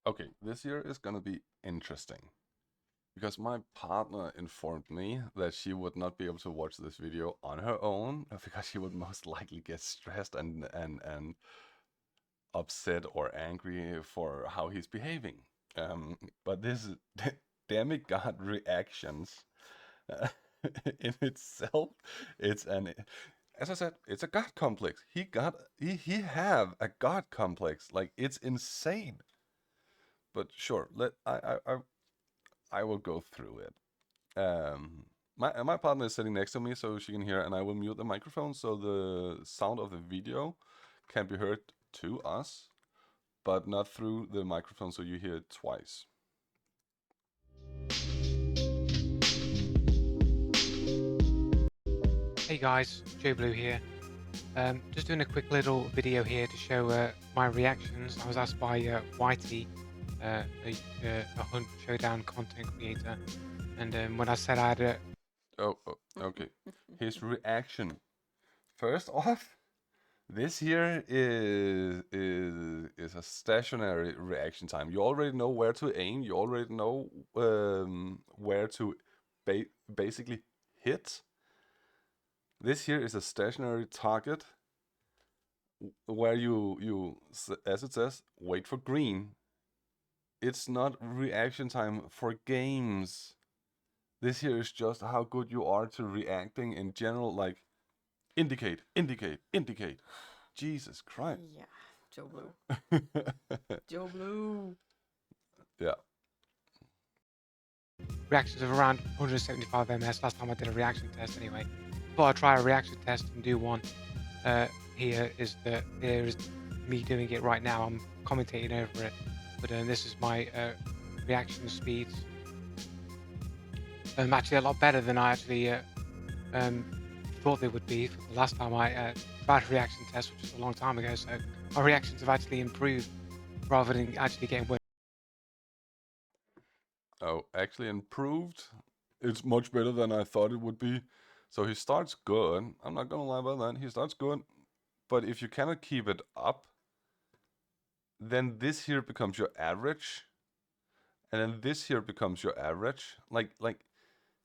Okay, this year is gonna be interesting because my partner informed me that she would not be able to watch this video on her own because she would most likely get stressed and upset or angry for how he's behaving. But this is demigod reactions in itself. It's an As I said, it's a god complex. He have a god complex. Like it's insane. But sure, I will go through it. My partner is sitting next to me, so she can hear, and I will mute the microphone so the sound of the video can be heard to us, but not through the microphone, so you hear it twice. Hey guys, Joe Blue here. Just doing a quick little video here to show my reactions. I was asked by Whitey, a Hunt Showdown content creator, and when I said I had a... Oh, okay. His reaction. First off, this here is a stationary reaction time. You already know where to aim. You already know where to basically hit. This here is a stationary target where you, as it says, wait for green. It's not reaction time for games. This here is just how good you are to reacting in general, like indicate, indicate, indicate. Jesus Christ. Yeah, Joe Blue. Joe Blue. Yeah. reactions of around 175 ms last time I did a reaction test anyway. Thought I'd try a reaction test and do one. Here is me doing it right now. I'm commentating over it, but this is my reaction speeds. Actually a lot better than I actually thought they would be for the last time I tried a reaction test, which was a long time ago. So my reactions have actually improved rather than actually getting worse. Oh, actually improved. It's much better than I thought it would be. So he starts good. I'm not gonna lie about that. He starts good, but if you cannot keep it up, then this here becomes your average, and then this here becomes your average. Like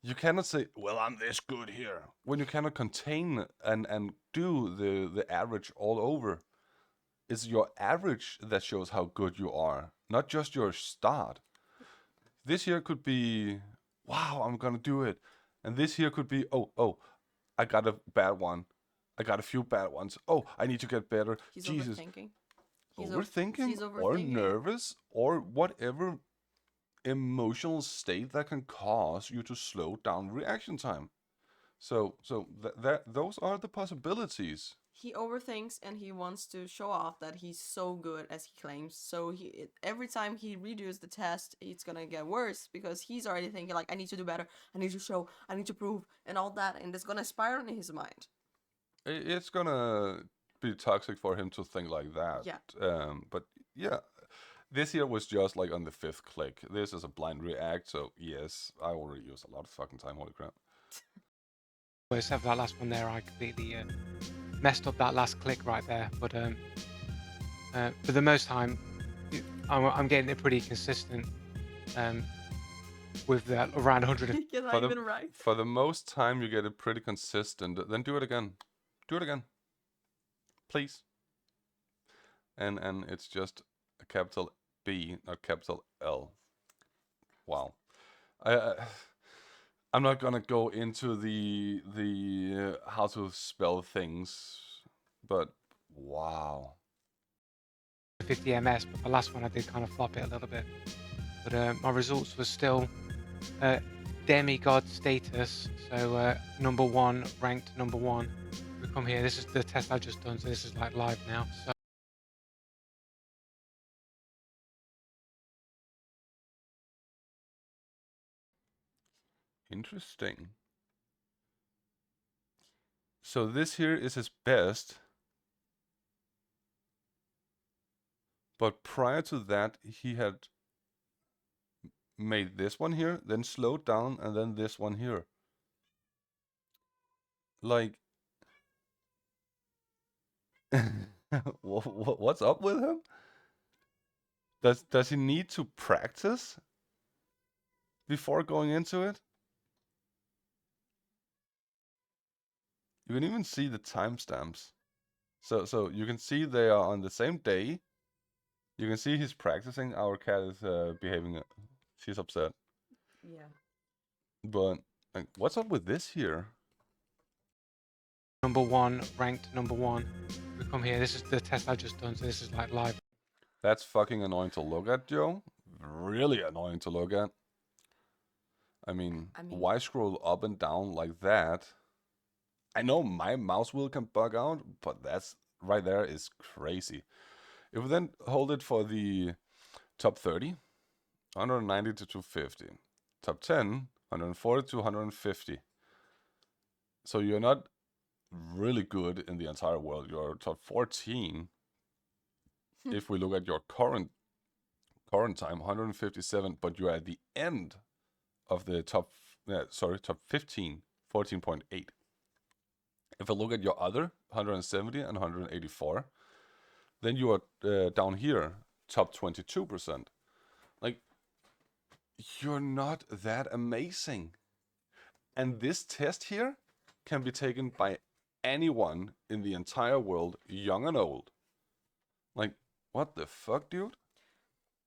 you cannot say, well, I'm this good here, when you cannot contain and do the average all over. It's your average that shows how good you are, not just your start. This here could be, wow, I'm gonna do it. And this here could be, oh, I got a bad one. I got a few bad ones. Oh, I need to get better. He's Jesus. overthinking. Overthinking He's or overthinking. nervous or whatever emotional state that can cause you to slow down reaction time. So those are the possibilities. He overthinks and he wants to show off that he's so good as he claims. So every time he redoes the test, it's gonna get worse because he's already thinking like, I need to do better, I need to show, I need to prove, and all that, and it's gonna spiral in his mind. It's gonna be toxic for him to think like that. Yeah. But yeah, this here was just like on the fifth click. This is a blind react, so yes, I already used a lot of fucking time. Holy crap. Except for that last one there, I completely messed up that last click right there. But for the most time, I'm getting it pretty consistent with that around 100. For the most time, you get it pretty consistent. Then do it again. Do it again, please. And it's just a capital B, not capital L. Wow. I'm not gonna go into the how to spell things, but wow. 50 ms, but the last one I did kind of flop it a little bit. But my results were still demigod status, so number one, ranked number one. We come here, this is the test I've just done, so this is like live now. So Interesting. So this here is his best, but prior to that he had made this one here, then slowed down, and then this one here. Like, what's up with him? Does he need to practice before going into it? You can even see the timestamps. So you can see they are on the same day. You can see he's practicing. Our cat is behaving. She's upset. Yeah. But like, what's up with this here? Number one, ranked number one. We come here. This is the test I just done. So this is like live. That's fucking annoying to look at, Joe. Really annoying to look at. I mean, why scroll up and down like that? I know my mouse wheel can bug out, but that's right there is crazy. If we then hold it for the top 30, 190 to 250. Top 10, 140 to 150. So you're not really good in the entire world. You're top 14. If we look at your current time, 157, but you're at the end of the top 15, 14.8. If I look at your other 170 and 184, then you are down here, top 22%. Like, you're not that amazing. And this test here can be taken by anyone in the entire world, young and old. Like, what the fuck, dude?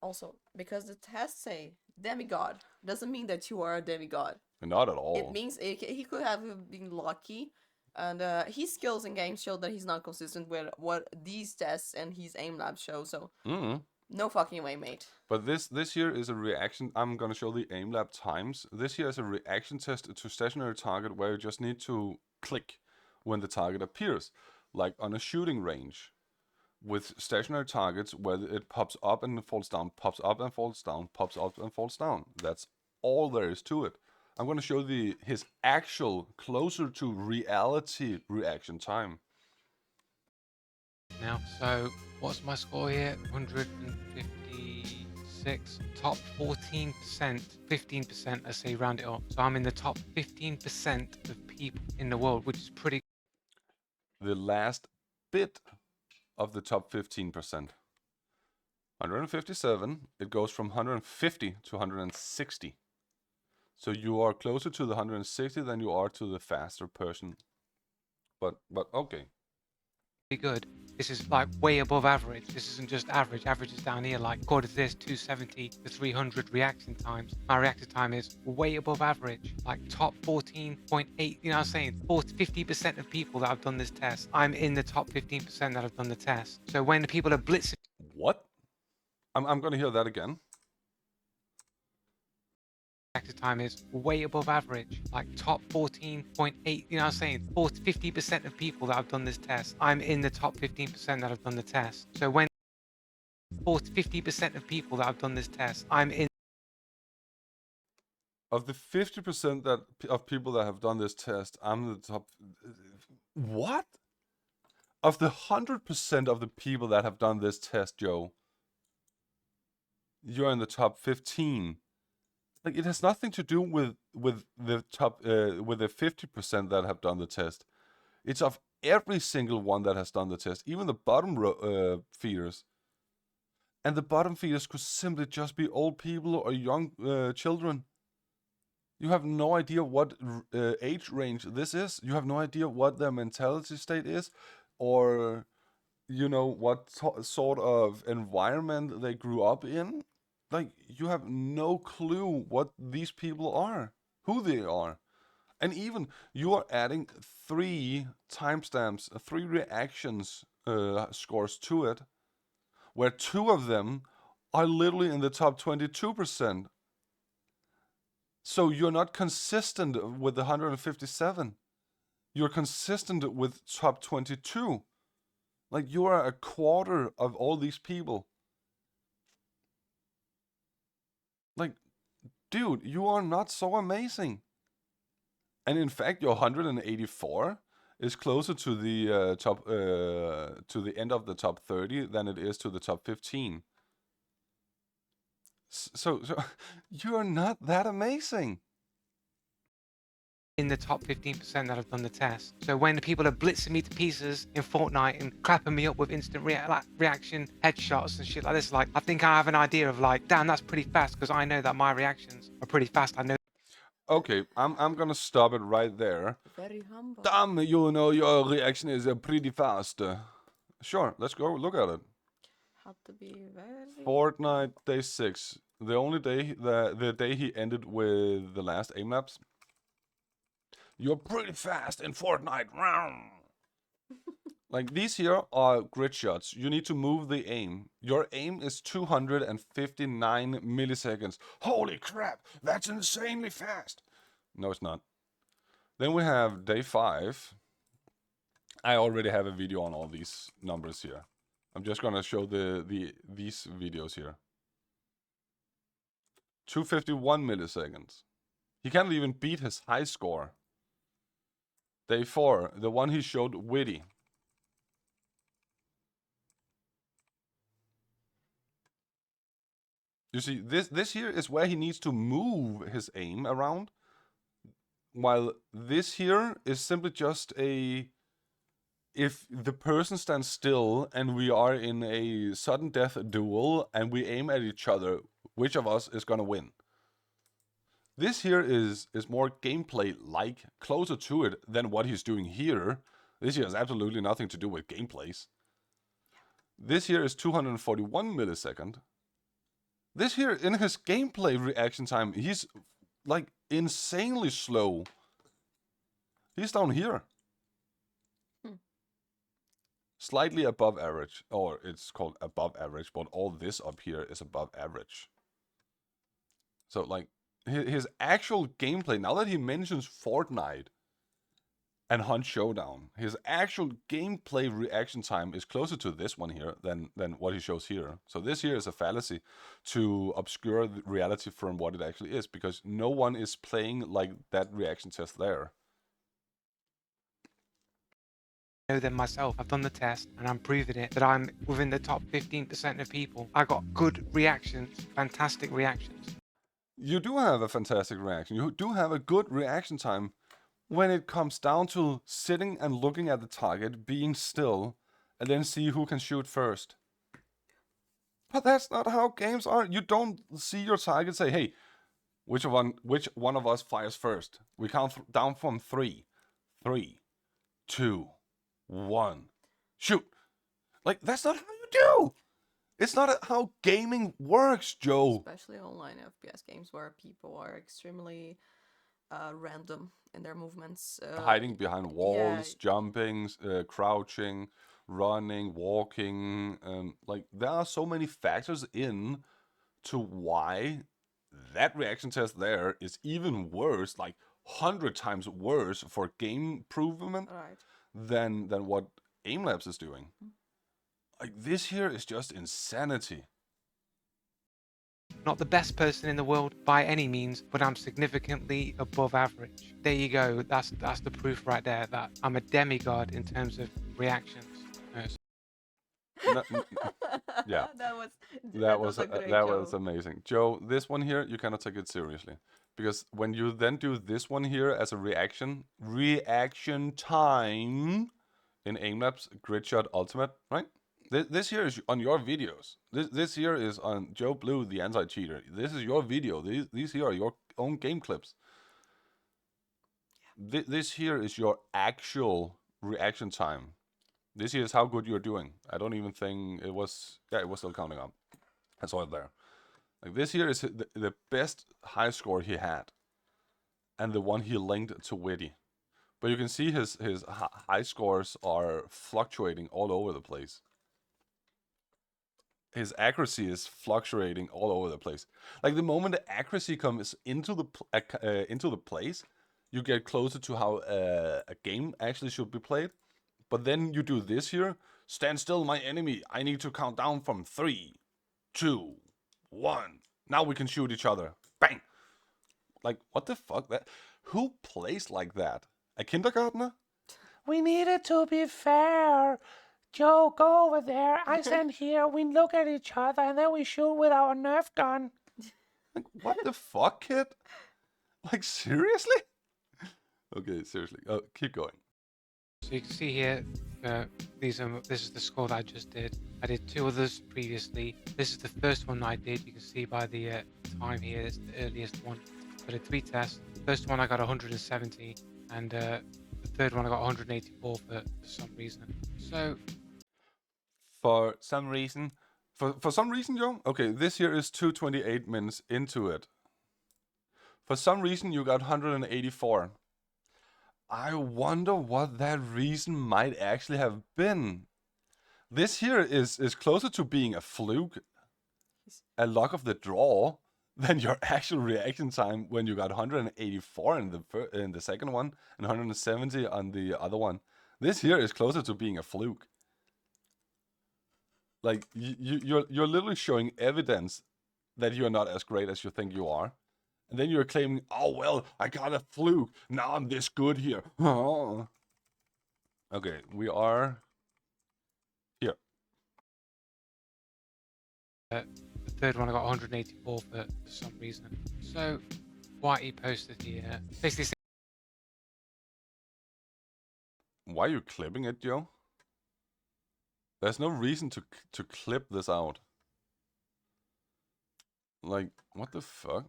Also, because the tests say demigod doesn't mean that you are a demigod. Not at all. It means he could have been lucky, and his skills in games show that he's not consistent with what these tests and his AimLabs show. So no fucking way, mate. But this here is a reaction. I'm gonna show the AimLab times. This here is a reaction test to stationary target where you just need to click when the target appears, like on a shooting range. With stationary targets where it pops up and falls down, pops up and falls down, pops up and falls down. That's all there is to it. I'm going to show his actual closer to reality reaction time. Now, so what's my score here? 156. Top 14%, 15%, let's say round it up. So I'm in the top 15% of people in the world, which is pretty. The last bit of the top 15%. 157, it goes from 150 to 160. So you are closer to the 160 than you are to the faster person. But okay. Good. This is like way above average. This isn't just average. Average is down here, like according to this, 270 to 300 reaction times. My reactive time is way above average, like top 14.8. You know what I'm saying? 50% of people that have done this test, I'm in the top 15% that have done the test. So when the people are blitzing. What? I'm gonna hear that again. Reactive time is way above average, like top 14.8. You know what I'm saying? 50% of people that have done this test, I'm in the top 15% that have done the test. So when 50% of people that have done this test, I'm in. Of the 50% of people that have done this test, I'm the top. What? Of the 100% of the people that have done this test, Joe, you're in the top 15. Like, it has nothing to do with the top with the 50% that have done the test. It's of every single one that has done the test, even the bottom feeders. And the bottom feeders could simply just be old people or young children. You have no idea what age range this is. You have no idea what their mentality state is, or you know what sort of environment they grew up in. Like, you have no clue what these people are, who they are. And even you are adding 3 timestamps, 3 reactions scores to it, where 2 of them are literally in the top 22%. So you're not consistent with the 157. You're consistent with top 22. Like, you are a quarter of all these people. Like, dude, you are not so amazing. And in fact, your 184 is closer to the to the end of the top 30 than it is to the top 15. So you are not that amazing. in the top 15% that have done the test. So when people are blitzing me to pieces in Fortnite and clapping me up with instant reaction headshots and shit like this, like I think I have an idea of like, damn, that's pretty fast because I know that my reactions are pretty fast. I know. Okay, I'm gonna stop it right there. Very humble. Damn, you know your reaction is pretty fast. Sure, let's go look at it. Had to be very. Fortnite day 6. The only day the day he ended with the last AimLabs. You're pretty fast in Fortnite. Like these here are grid shots. You need to move the aim. Your aim is 259 milliseconds. Holy crap, that's insanely fast. No, it's not. Then we have day 5. I already have a video on all these numbers here. I'm just gonna show these videos here. 251 milliseconds. He can't even beat his high score. Day 4, the one he showed Witty. You see, this here is where he needs to move his aim around, while this here is simply just a... If the person stands still and we are in a sudden death duel and we aim at each other, which of us is gonna win? This here is more gameplay-like, closer to it than what he's doing here. This here has absolutely nothing to do with gameplays. This here is 241 millisecond. This here, in his gameplay reaction time, he's like insanely slow. He's down here. Slightly above average, or it's called above average, but all this up here is above average. So like, his actual gameplay, now that he mentions Fortnite and Hunt Showdown, his actual gameplay reaction time is closer to this one here than what he shows here. So this here is a fallacy to obscure the reality from what it actually is, because no one is playing like that reaction test there. Know them myself. I've done the test and I'm proving it that I'm within the top 15% of people. I got good reactions, fantastic reactions. You do have a fantastic reaction. You do have a good reaction time when it comes down to sitting and looking at the target, being still, and then see who can shoot first. But that's not how games are. You don't see your target say, hey, which one of us fires first? We count down from 3. 3, 2, 1. Shoot. Like, that's not how you do. It's not how gaming works, Joe. Especially online FPS games where people are extremely random in their movements. Hiding behind walls, jumping, crouching, running, walking. Like, there are so many factors in to why that reaction test there is even worse, like 100 times worse for game improvement than what AimLabs is doing. Like, this here is just insanity. Not the best person in the world by any means, but I'm significantly above average. There you go. That's the proof right there that I'm a demigod in terms of reactions. Yeah, that was amazing, Joe. This one here, you cannot take it seriously, because when you then do this one here as a reaction time in AimLabs Gridshot Ultimate, right? This here is on your videos. This here is on Joe Blue, the anti-cheater. This is your video. These here are your own game clips. This here is your actual reaction time. This here is how good you're doing. I don't even think it was... Yeah, it was still counting up. I saw it there. Like, this here is the best high score he had, and the one he linked to Witty. But you can see his high scores are fluctuating all over the place. His accuracy is fluctuating all over the place. Like, the moment the accuracy comes into the place, you get closer to how a game actually should be played. But then you do this here. Stand still, my enemy. I need to count down from 3, 2, 1. Now we can shoot each other. Bang! Like, what the fuck? Who plays like that? A kindergartner? We need it to be fair. Joe, go over there. I stand here. We look at each other and then we shoot with our Nerf gun. Like, what the fuck, kid? Like, seriously? Okay, seriously. Keep going. So you can see here, this is the score that I just did. I did 2 others previously. This is the first one I did. You can see by the time here, it's the earliest one. I did 3 tests. First one I got 170, and the third one I got 184 for some reason. So For some reason, Joe. Okay, this here is 228 minutes into it. For some reason, you got 184. I wonder what that reason might actually have been. This here is closer to being a fluke, a luck of the draw, than your actual reaction time when you got 184 in the second one and 170 on the other one. This here is closer to being a fluke. Like you're literally showing evidence that you are not as great as you think you are. And then you're claiming, oh, well, I got a fluke. Now I'm this good here. Oh. Okay, we are here. the third one I got 184 for some reason. So what he posted here, basically Why are you clipping it, Joe? There's no reason to clip this out. Like, what the fuck?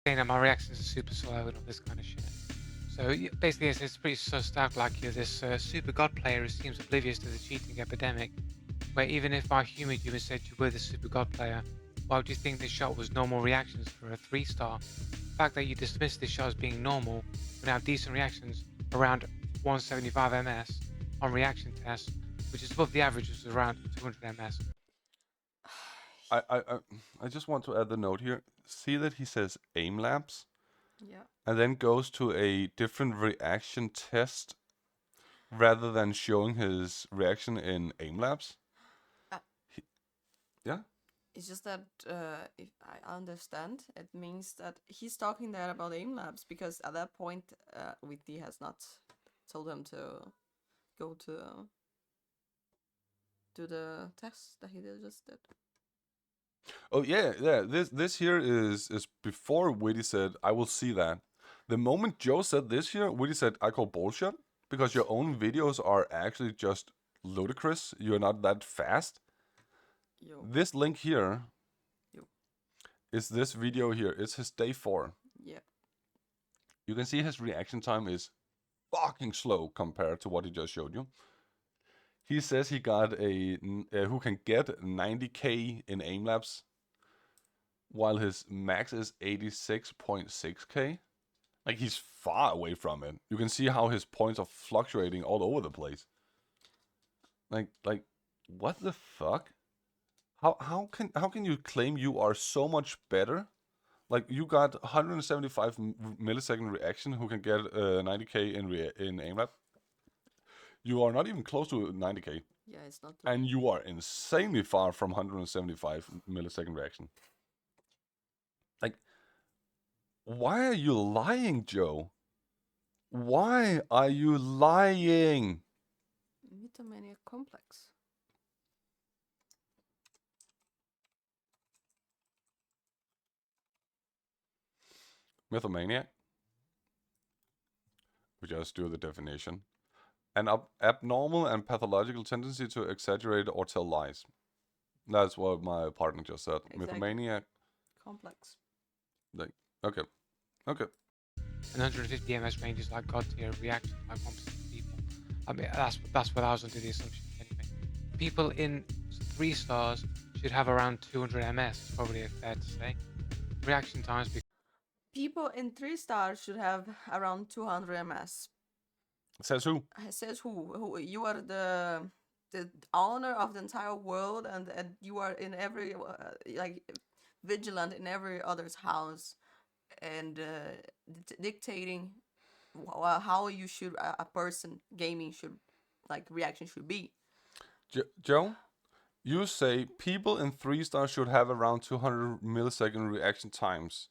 saying that my reactions are super slow and all this kind of shit. So basically, it's pretty sussed out. Like you're this super god player who seems oblivious to the cheating epidemic. Where even if I humoured you and said you were the super god player, why would you think this shot was normal reactions for a 3-star? The fact that you dismissed this shot as being normal would have decent reactions around 175 ms on reaction tests, which is above the average, which is around 200 ms. I just want to add the note here. See that he says AimLabs? Yeah. And then goes to a different reaction test rather than showing his reaction in AimLabs. Yeah? It's just that if I understand, it means that he's talking there about AimLabs because at that point, Whitney has not told him to go to the test that he just did. Oh yeah. This here is before Witty said, I will see that. The moment Joe said this here, Witty said, I call bullshit because your own videos are actually just ludicrous. You're not that fast. Yo. This link here Yo. is this video here. It's his day 4. Yeah. You can see his reaction time is fucking slow compared to what he just showed you. He says he got who can get 90k in AimLabs, while his max is 86.6k. Like, he's far away from it. You can see how his points are fluctuating all over the place. Like what the fuck? How can you claim you are so much better? Like, you got 175 millisecond reaction who can get 90k in AimLab. You are not even close to 90k. Yeah, it's not. And you are insanely far from 175 millisecond reaction. Like, why are you lying, Joe? Why are you lying? Mythomania complex. Mythomaniac. We just do the definition. An abnormal and pathological tendency to exaggerate or tell lies. That's what my partner just said. Exactly. Mythomaniac. Complex. Like, okay. Okay. And 150 ms range is like god tier reaction by 1% of people. I mean, that's what I was under the assumption anyway. People in 3 stars should have around 200 ms. It's probably fair to say. Reaction times. People in 3 stars should have around 200 ms. Says who? Says who? You are the owner of the entire world, and you are in every like vigilant in every other's house, and dictating how you should a person gaming should like reaction should be. Joe, you say people in 3 stars should have around 200 millisecond reaction times.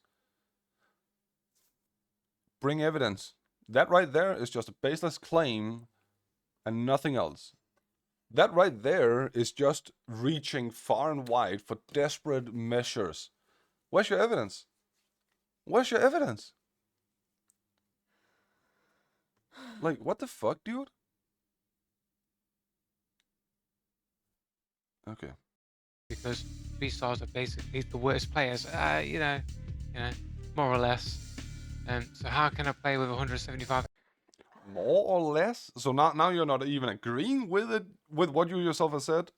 Bring evidence. That right there is just a baseless claim and nothing else. That right there is just reaching far and wide for desperate measures. Where's your evidence? Where's your evidence? Like, what the fuck, dude? Okay. because 3 stars are basically the worst players. You know, more or less. So how can I play with 175? More or less. So now you're not even agreeing with it, with what you yourself have said.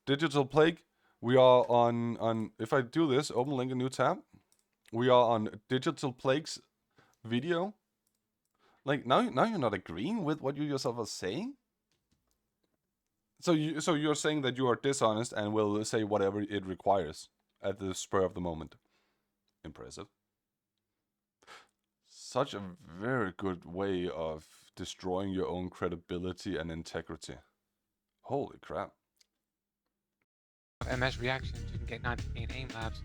Digital Plague. We are on. If I do this, open link a new tab. We are on Digital Plague's video. Like now you're not agreeing with what you yourself are saying. So you're saying that you are dishonest and will say whatever it requires at the spur of the moment. Impressive. Such a very good way of destroying your own credibility and integrity. Holy crap. MS reactions, you can get 90k in AimLabs.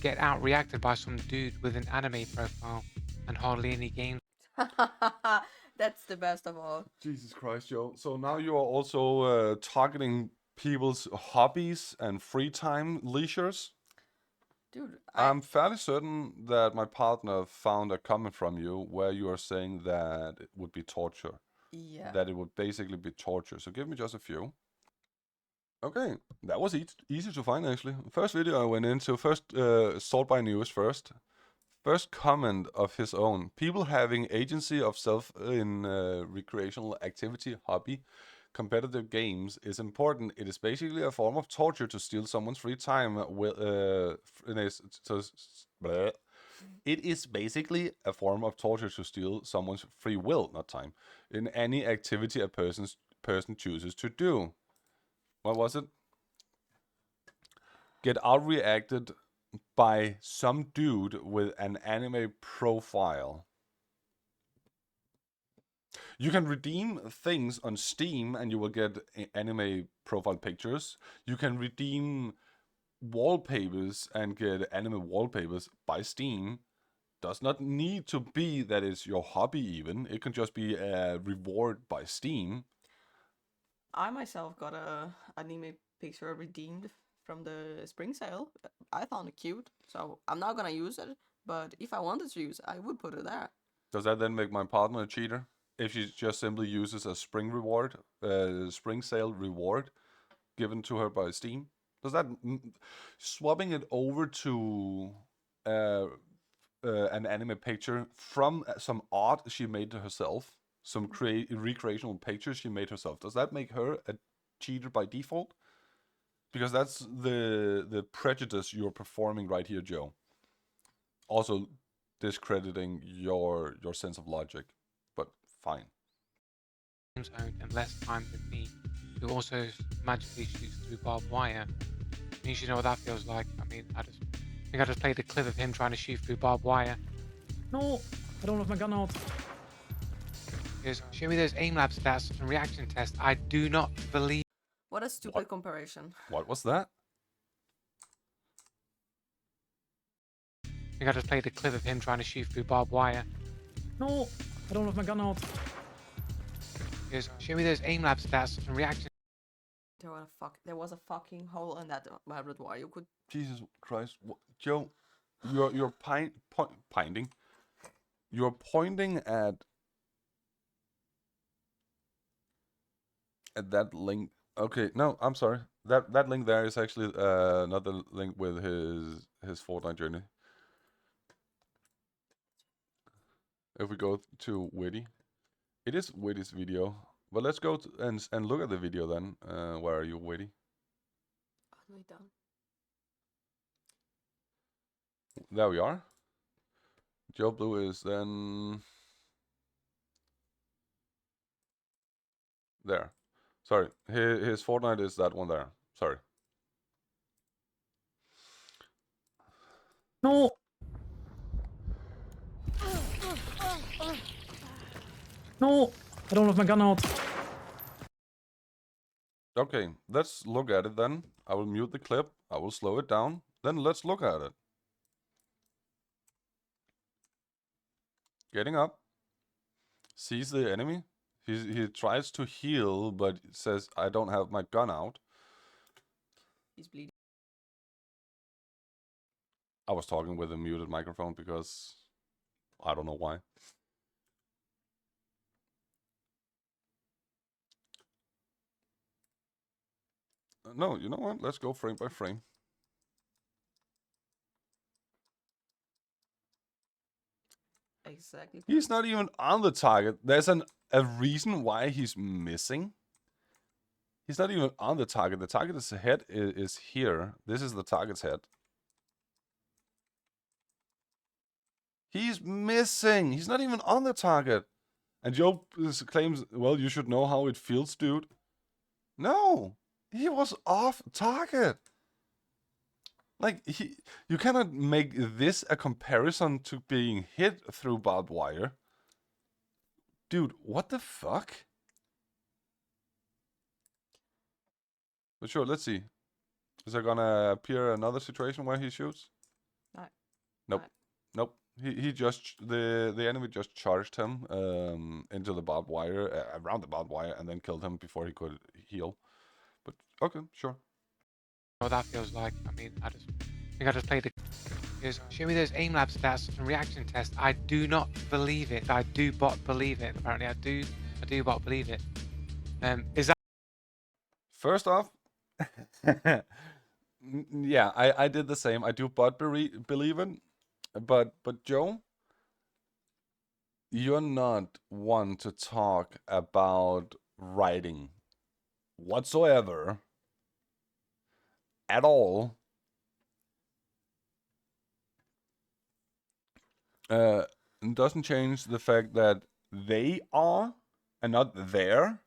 Get out reacted by some dude with an anime profile and hardly any games. That's the best of all. Jesus Christ, Joe. So now you are also targeting people's hobbies and free time leisures? Dude, I'm fairly certain that my partner found a comment from you where you are saying that it would be torture. yeah. That it would basically be torture. So give me just a few. Okay, that was easy to find actually. First video I went into, first sort by news first. First comment of his own. People having agency of self in recreational activity, hobby, competitive games is important. It is basically a form of torture to steal someone's free time. It is basically a form of torture to steal someone's free will, not time, in any activity a person chooses to do. What was it? Get outreacted by some dude with an anime profile. You can redeem things on Steam and you will get anime profile pictures. You can redeem wallpapers and get anime wallpapers by Steam. Does not need to be that it's your hobby even. It can just be a reward by Steam. I myself got a anime picture redeemed from the spring sale. I found it cute, so I'm not gonna use it. But if I wanted to use it, I would put it there. Does that then make my partner a cheater? If she just simply uses a spring reward, spring sale reward given to her by Steam? Does that swapping it over to an anime picture from some art she made herself, some recreational pictures she made herself? Does that make her a cheater by default? Because that's the prejudice you're performing right here, Joe. Also discrediting your sense of logic, but fine. Games owned and less time than me, who also magically shoots through barbed wire. You should know what that feels like. I mean, I think I just played a clip of him trying to shoot through barbed wire. No, I don't have my gun out. Because show me those AimLabs stats and reaction tests. I do not believe. What a stupid comparison. What was that? I think I just played a clip of him trying to shoot through barbed wire. No, I don't have my gun out. Because show me those AimLabs stats and reaction. There was a fucking hole in that barbed wire. You could. Jesus Christ, Joe, you're pointing. You're pointing at that link. Okay, no, I'm sorry. That link there is actually another link with his Fortnite journey. If we go to Witty, it is Witty's video. But let's go and look at the video then. Where are you, Witty? All the way down. There we are. Joe Blue is then there. Sorry, his Fortnite is that one there. Sorry. No. No, I don't have my gun out. Okay, let's look at it then. I will mute the clip. I will slow it down. Then let's look at it. Getting up. Sees the enemy. He tries to heal, but says, I don't have my gun out. He's bleeding. I was talking with a muted microphone because I don't know why. No, you know what? Let's go frame by frame. Exactly. He's not even on the target. There's a reason why he's missing. He's not even on the target. The target's head is here. This is the target's head. He's missing. He's not even on the target. And Joe claims, well, you should know how it feels, dude. No, he was off target. Like, you cannot make this a comparison to being hit through barbed wire. Dude, what the fuck? But sure, let's see. Is there gonna appear another situation where he shoots? No. Nope. No. Nope. He just the enemy just charged him into the barbed wire, around the barbed wire, and then killed him before he could heal. But okay, sure. What that feels like. I mean, I think I just played the. Show me those AimLabs stats and reaction tests. I do not believe it. I do bot believe it. Apparently, I do bot believe it. Is that First off, yeah, I did the same. I do bot believe it, but Joe, you're not one to talk about writing whatsoever at all. Doesn't change the fact that they are and not there.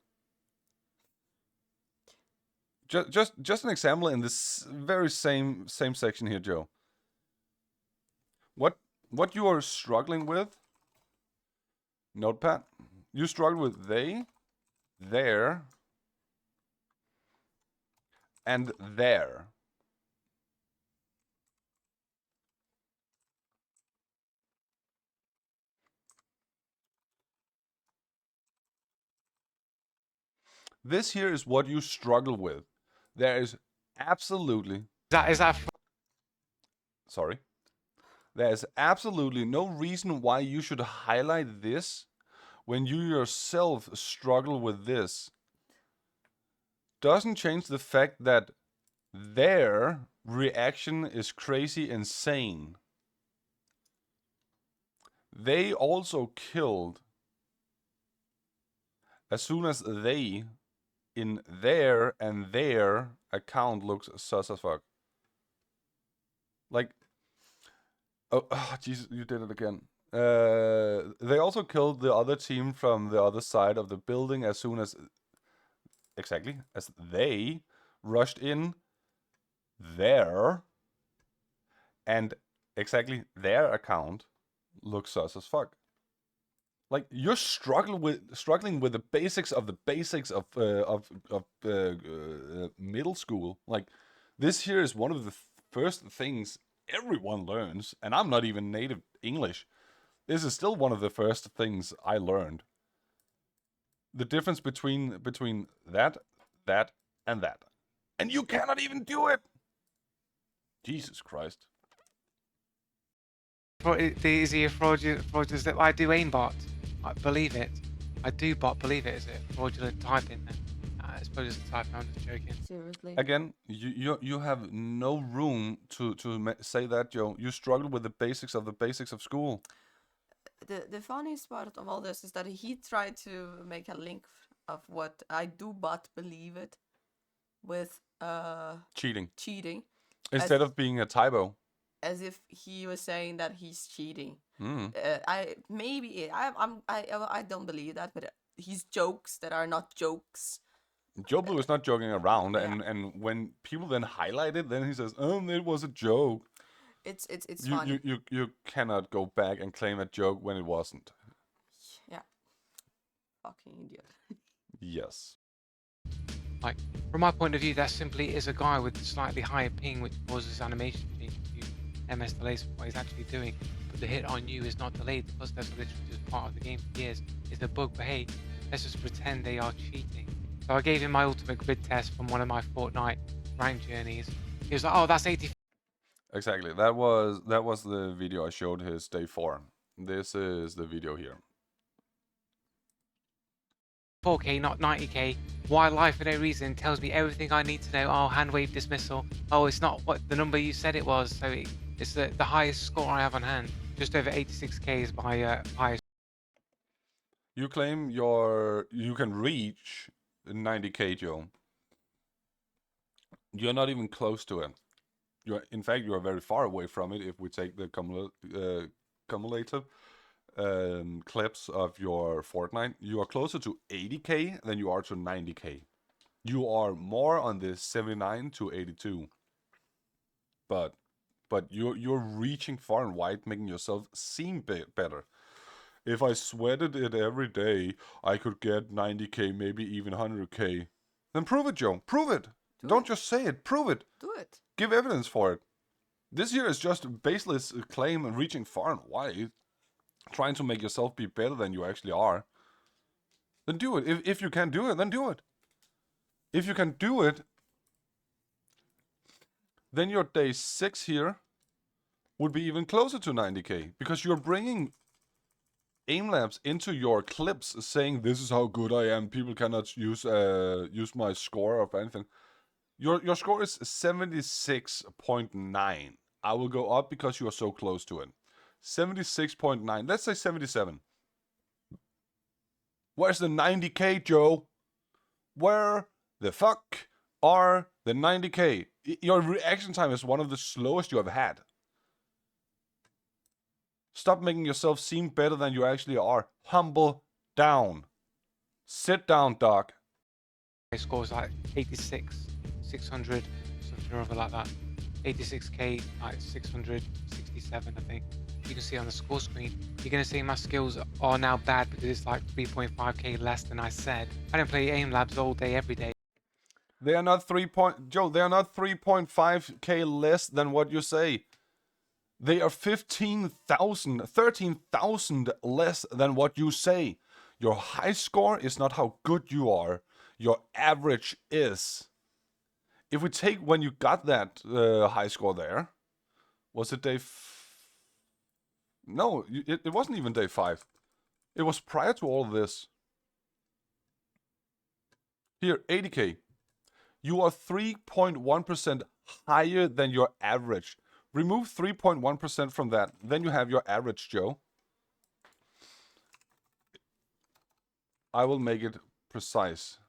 Just an example in this very same section here, Joe. What you are struggling with, Notepad, you struggle with they, there, and there. This here is what you struggle with. There is absolutely... Sorry. There is absolutely no reason why you should highlight this when you yourself struggle with this. Doesn't change the fact that their reaction is crazy insane. They also killed as soon as they in their and their account looks sus as fuck. Like, oh Jesus, you did it again. They also killed the other team from the other side of the building as soon as, exactly, as they rushed in there, and exactly their account looks sus as fuck. Like, you're struggling with the basics of the basics of middle school. Like, this here is one of the first things everyone learns, and I'm not even native English. This is still one of the first things I learned. The difference between that, and that. And you cannot even do it! Jesus Christ. is he a fraudulent? I do aimbot. I believe it. I do bot believe it. Is it fraudulent typing then? I suppose it's a type. I'm just joking. Seriously. Again, you have no room to say that, Joe. You struggle with the basics of school. The funniest part of all this is that he tried to make a link of what I do but believe it with Cheating. As- Instead of being a typo. as if he was saying that he's cheating. Mm. I don't believe that, but his jokes that are not jokes. Joe Blue is not joking around, Yeah. and when people then highlight it, then he says, "Oh, it was a joke." It's funny. You cannot go back and claim a joke when it wasn't. Yeah. Fucking idiot. Yes. Like, from my point of view, that simply is a guy with slightly higher ping, which causes animation to MS delays for what he's actually doing. But the hit on you is not delayed because that's literally just part of the game for years. It's a bug, but hey, let's just pretend they are cheating. So I gave him my ultimate grid test from one of my Fortnite rank journeys. He was like, "Oh, that's 80." Exactly. That was the video I showed his day 4. This is the video here. 4K, not 90K. Why life for no reason tells me everything I need to know. Oh, hand wave dismissal. Oh, it's not what the number you said it was. So it's the highest score I have on hand. Just over 86K is my highest. You claim you can reach 90K, Joe. You're not even close to it. In fact, you are very far away from it if we take the cumulative clips of your Fortnite. You are closer to 80K than you are to 90K. You are more on the 79 to 82. But you're reaching far and wide, making yourself seem better. If I sweated it every day, I could get 90K, maybe even 100K. Then prove it, Joe. Prove it. Don't just say it. Prove it. Do it. Give evidence for it. This here is just a baseless claim and reaching far and wide, trying to make yourself be better than you actually are. Then do it. If you can do it, then do it. If you can do it, then your day 6 here would be even closer to 90K, because you're bringing AimLabs into your clips saying this is how good I am, people cannot use my score or anything. Your score is 76.9. I will go up because you are so close to it. 76.9. Let's say 77. Where's the 90K, Joe? Where the fuck are the 90K? Your reaction time is one of the slowest you have had. Stop making yourself seem better than you actually are. Humble down. Sit down, Doc. My score is like 86, 600, something or other like that. 86K, like 667, I think. You can see on the score screen. You're going to see my skills are now bad because it's like 3.5K less than I said. I don't play AimLabs all day, every day. They are not 3.5K less than what you say. They are 13,000 less than what you say. Your high score is not how good you are. Your average is. If we take when you got that high score there, was it day... No, it wasn't even day 5. It was prior to all of this. Here, 80K. You are 3.1% higher than your average. Remove 3.1% from that. Then you have your average, Joe. I will make it precise.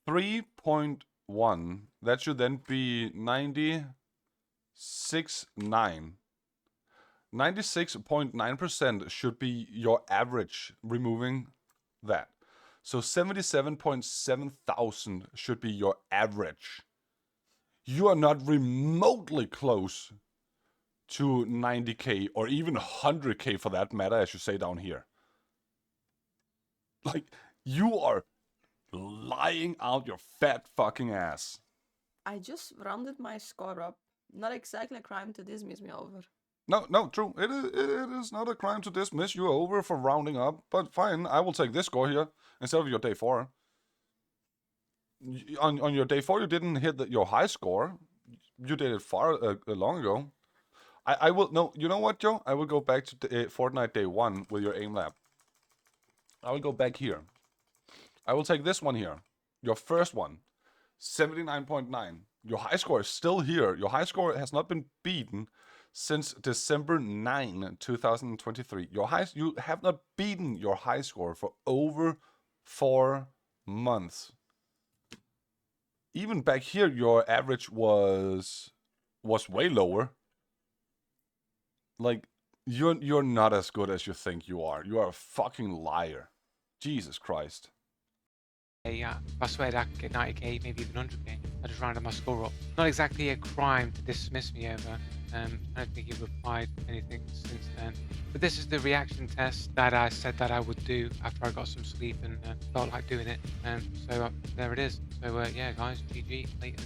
3.1. That should then be 96.9. 96.9% should be your average, removing that. So 77.7 thousand should be your average. You are not remotely close to 90K or even 100K for that matter, as you say down here. Like, you are lying out your fat fucking ass. I just rounded my score up. Not exactly a crime to dismiss me over. No, true. It is not a crime to dismiss you over for rounding up, but fine, I will take this score here instead of your day 4. On your day 4, you didn't hit your high score. You did it far long ago. I will... No, you know what, Joe? I will go back to Fortnite day 1 with your AimLab. I will go back here. I will take this one here. Your first one. 79.9. Your high score is still here. Your high score has not been beaten since December 9, 2023. You have not beaten your high score for over 4 months. Even back here, your average was way lower. Like, you're not as good as you think you are. You are a fucking liar. Jesus Christ. Yeah, if I swear I could get 90K, maybe even 100K. I just rounded my score up. Not exactly a crime to dismiss me over. I don't think you've replied anything since then. But this is the reaction test that I said that I would do after I got some sleep and felt like doing it. So there it is. So yeah, guys, GG, laters.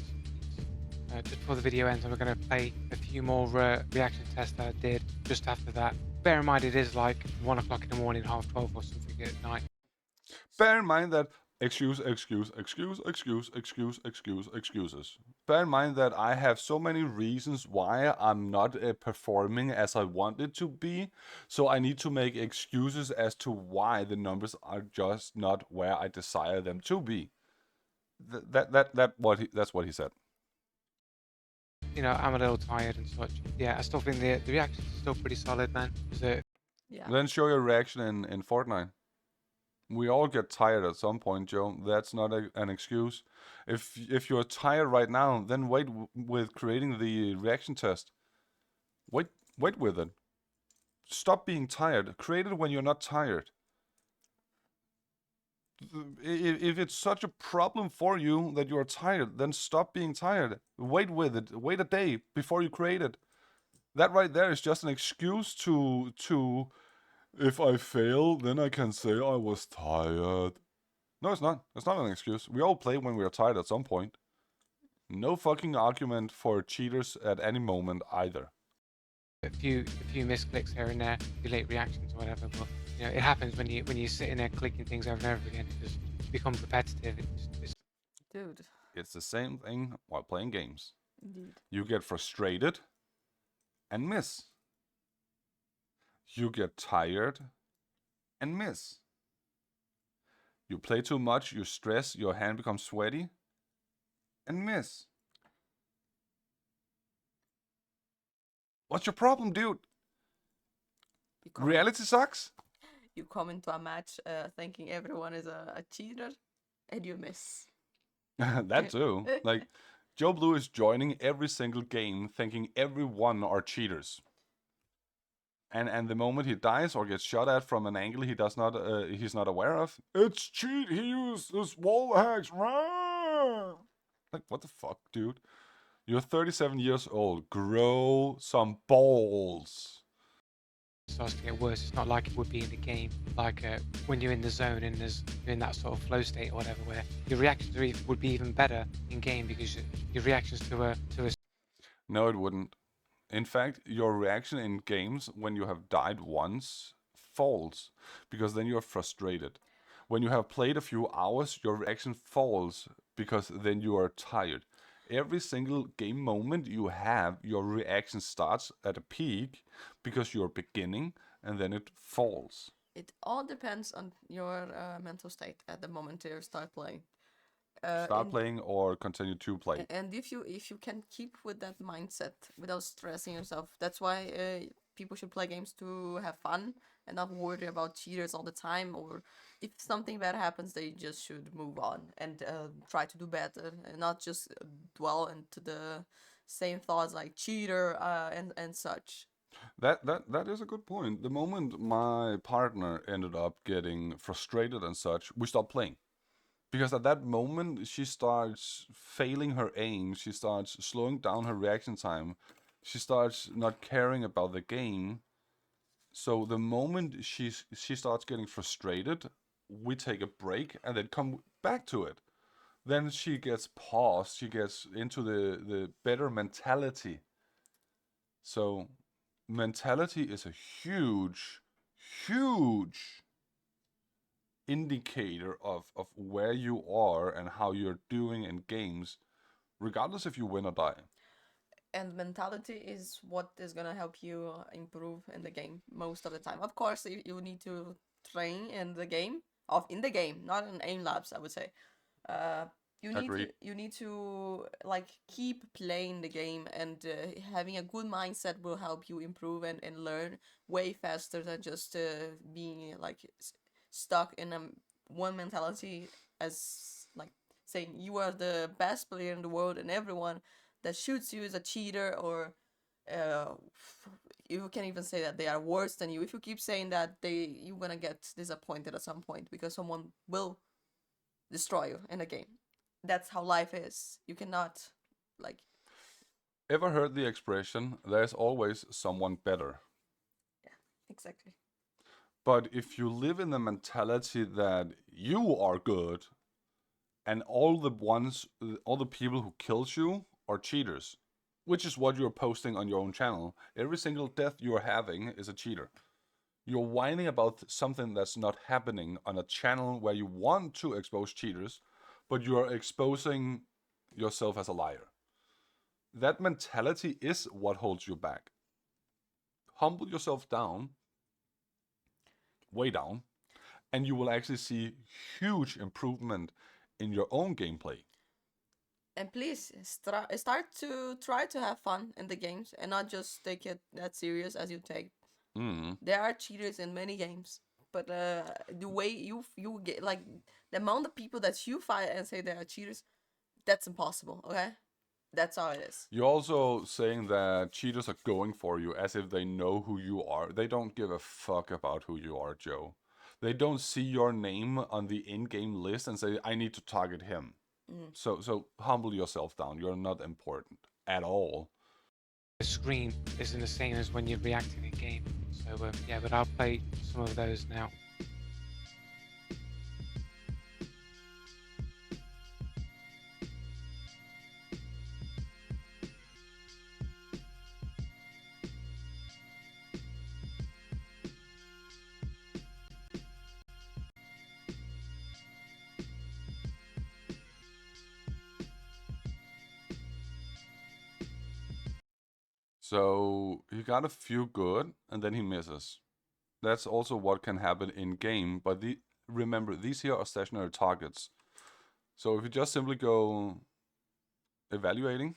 Just before the video ends, I'm going to play a few more reaction tests that I did just after that. Bear in mind, it is like 1 o'clock in the morning, half 12 or something at night. Bear in mind that excuses. Bear in mind that I have so many reasons why I'm not performing as I want it to be, so I need to make excuses as to why the numbers are just not where I desire them to be. That's what he said. You know, I'm a little tired and such. Yeah, I still think the reactions are still pretty solid, man. Yeah. Then show your reaction in Fortnite. We all get tired at some point, Joe. That's not an excuse. If you're tired right now, then wait with creating the reaction test. Wait with it. Stop being tired. Create it when you're not tired. If it's such a problem for you that you're tired, then stop being tired. Wait with it. Wait a day before you create it. That right there is just an excuse to if I fail, then I can say I was tired. No, it's not. It's not an excuse. We all play when we are tired at some point. No fucking argument for cheaters at any moment either. A few misclicks here and there, delayed reactions or whatever, but you know, it happens when you sit in there clicking things over and over again. It just becomes repetitive. Dude. It's the same thing while playing games. Indeed. You get frustrated and miss. You get tired and miss. You play too much, you stress, your hand becomes sweaty and miss. What's your problem, dude? Reality sucks? You come into a match thinking everyone is a cheater and you miss. That too. Like, Joe Blue is joining every single game thinking everyone are cheaters. And the moment he dies or gets shot at from an angle he's not aware of, it's cheat. He used this wall hacks. Like, what the fuck, dude? You're 37 years old. Grow some balls. It starts to get worse. It's not like it would be in the game, like when you're in the zone and you're in that sort of flow state or whatever, where your reactions would be even better in game because your reactions to a. No, it wouldn't. In fact, your reaction in games when you have died once falls, because then you're frustrated. When you have played a few hours, your reaction falls, because then you are tired. Every single game moment you have, your reaction starts at a peak, because you're beginning, and then it falls. It all depends on your mental state at the moment you start playing. Start playing or continue to play. And if you can keep with that mindset without stressing yourself, that's why people should play games to have fun and not worry about cheaters all the time. Or if something bad happens, they just should move on and try to do better and not just dwell into the same thoughts like cheater and such. That is a good point. The moment my partner ended up getting frustrated and such, we stopped playing. Because at that moment, she starts failing her aim, she starts slowing down her reaction time, she starts not caring about the game. So the moment she starts getting frustrated, we take a break and then come back to it. Then she gets paused, she gets into the better mentality. So mentality is a huge indicator of where you are and how you're doing in games, regardless if you win or die. And mentality is what is gonna help you improve in the game most of the time. Of course, you need to train in the game, not in AimLabs, I would say. You need to like keep playing the game, and having a good mindset will help you improve and learn way faster than just being like stuck in one mentality, as like saying you are the best player in the world and everyone that shoots you is a cheater, or you can even say that they are worse than you. If you keep saying that, you're gonna get disappointed at some point because someone will destroy you in a game. That's how life is. You cannot like. Ever heard the expression, there's always someone better? Yeah, exactly. But if you live in the mentality that you are good and all the people who kills you are cheaters, which is what you're posting on your own channel, every single death you're having is a cheater. You're whining about something that's not happening on a channel where you want to expose cheaters, but you're exposing yourself as a liar. That mentality is what holds you back. Humble yourself down, way down, and you will actually see huge improvement in your own gameplay. And please start to try to have fun in the games and not just take it that serious as you take. There are cheaters in many games, but the way you get, like, the amount of people that you fight and say they are cheaters, that's impossible. Okay, that's how it is. You're also saying that cheaters are going for you as if they know who you are. They don't give a fuck about who you are, Joe. They don't see your name on the in-game list and say, I need to target him. So humble yourself down. You're not important at all. The screen isn't the same as when you're reacting in game. So yeah, but I'll play some of those now. So he got a few good, and then he misses. That's also what can happen in game. But remember, these here are stationary targets. So if you just simply go evaluating,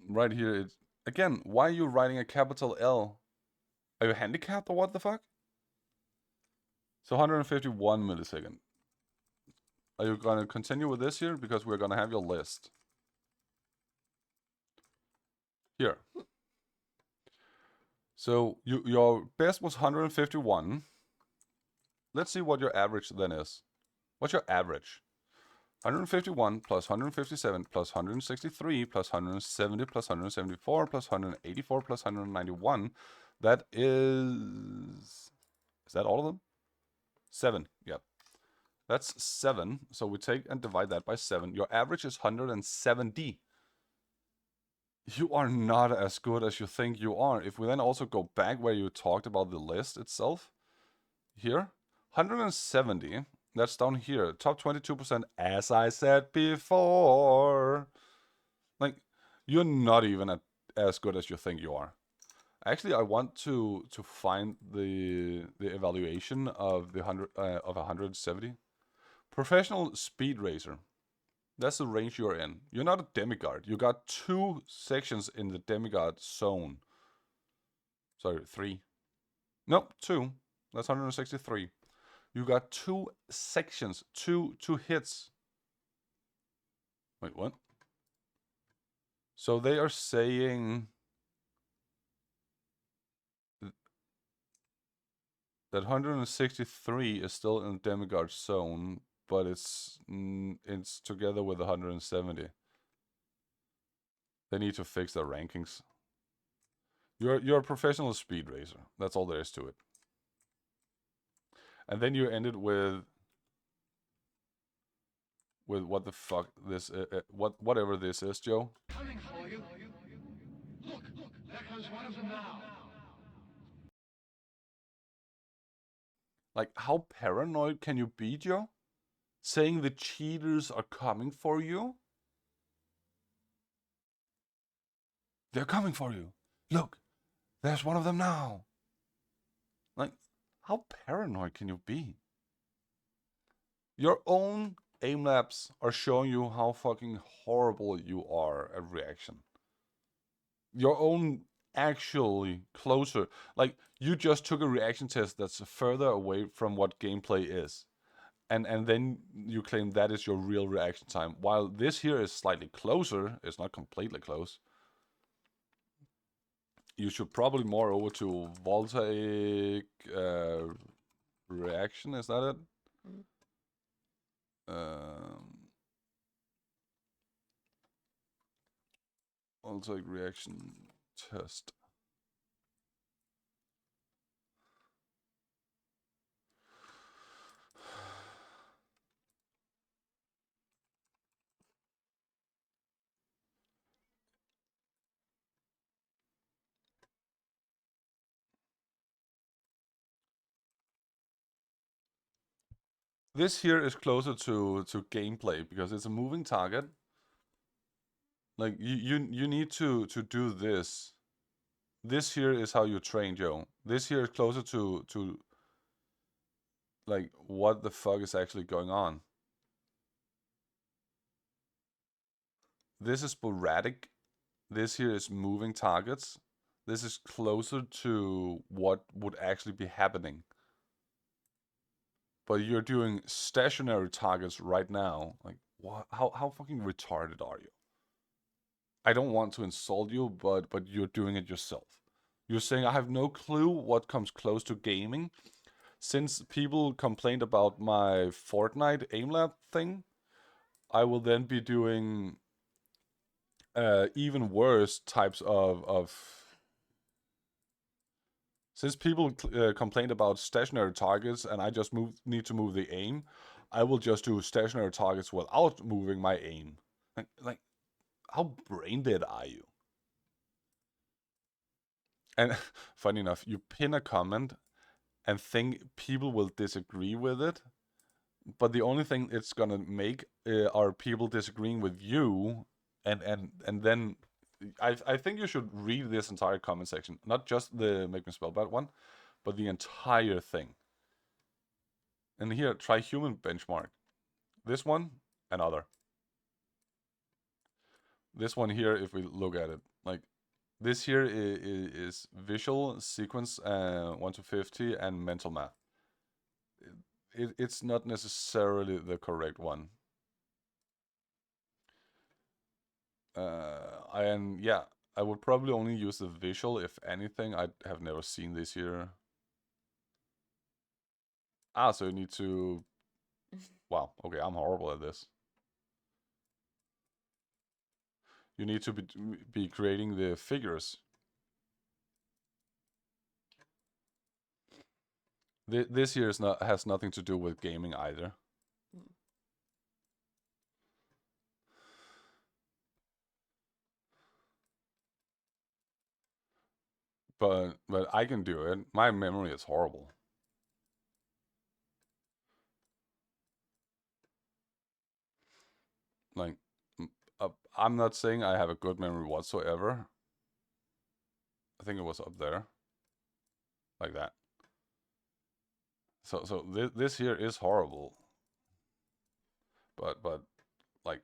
right here, it's again. Why are you writing a capital L? Are you handicapped or what the fuck? So 151 millisecond. Are you gonna continue with this here? Because we're gonna have your list. Here. So your best was 151. Let's see what your average then is. What's your average? 151 plus 157 plus 163 plus 170 plus 174 plus 184 plus 191. That is that all of them? 7. Yep. That's 7. So we take and divide that by 7. Your average is 170. You are not as good as you think you are. If we then also go back where you talked about the list itself, here, 170, that's down here, top 22%, as I said before. Like, you're not even as good as you think you are. Actually, I want to find the evaluation of the 170. Professional speed racer. That's the range you're in. You're not a demigod. You got 2 sections in the demigod zone. Sorry, 3. Nope, 2. That's 163. You got 2 sections, two hits. Wait, what? So they are saying that 163 is still in the demigod zone, but it's together with 170. They need to fix their rankings. You're a professional speed racer. That's all there is to it. And then you ended with what the fuck this whatever this is, Joe. Coming for you. Look, there comes one of them now. Like, how paranoid can you be, Joe? Saying the cheaters are coming for you? They're coming for you. Look, there's one of them now. Like, how paranoid can you be? Your own AimLabs are showing you how fucking horrible you are at reaction. Your own actually closer. Like, you just took a reaction test that's further away from what gameplay is. And then you claim that is your real reaction time. While this here is slightly closer, it's not completely close. You should probably more over to Voltaic reaction, is that it? Voltaic reaction test. This here is closer to gameplay because it's a moving target. Like you need to do this. This here is how you train, Joe. This here is closer to like what the fuck is actually going on. This is sporadic. This here is moving targets. This is closer to what would actually be happening. But you're doing stationary targets right now. Like, what? How fucking retarded are you? I don't want to insult you, but you're doing it yourself. You're saying I have no clue what comes close to gaming. Since people complained about my Fortnite AimLab thing, I will then be doing even worse types of. Since people complained about stationary targets and I just need to move the aim, I will just do stationary targets without moving my aim. Like how brain dead are you? And funny enough, you pin a comment and think people will disagree with it, but the only thing it's gonna make are people disagreeing with you, and then I think you should read this entire comment section, not just the Make Me Spell Bad one, but the entire thing. And here, try human benchmark. This one, another. This one here, if we look at it, like this here is visual, sequence 1 to 50, and mental math. It's not necessarily the correct one. And yeah, I would probably only use the visual if anything. I have never seen this here. Ah, so you need to... Wow, okay, I'm horrible at this. You need to be creating the figures. This here has nothing to do with gaming either. But I can do it. My memory is horrible. Like, I'm not saying I have a good memory whatsoever. I think it was up there, like that. So this here is horrible. But like,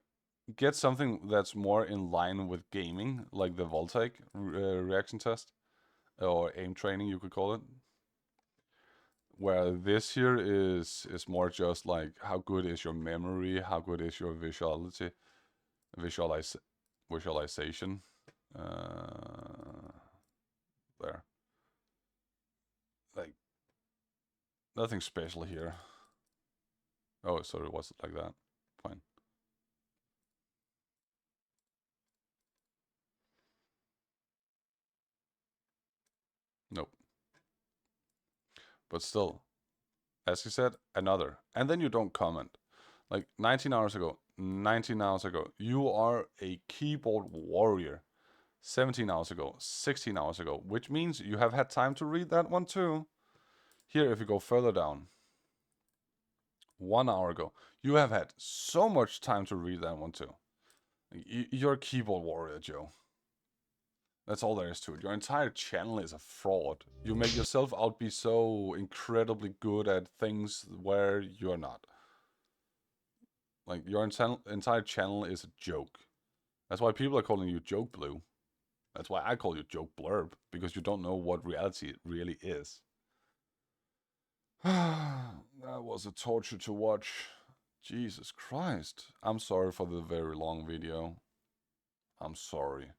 get something that's more in line with gaming, like the Voltaic reaction test, or aim training, you could call it. Where this here is more just like how good is your memory, how good is your visualization. There. Like, nothing special here. Oh, so it was like that. Fine. Nope. But still, as you said, another. And then you don't comment. Like 19 hours ago, 19 hours ago, you are a keyboard warrior. 17 hours ago, 16 hours ago, which means you have had time to read that one too. Here, if you go further down, 1 hour ago, you have had so much time to read that one too. You're a keyboard warrior, Joe. That's all there is to it. Your entire channel is a fraud. You make yourself out be so incredibly good at things where you're not. Like, your entire channel is a joke. That's why people are calling you Joke Blue. That's why I call you Joke Blurb, because you don't know what reality really is. That was a torture to watch. Jesus Christ. I'm sorry for the very long video. I'm sorry.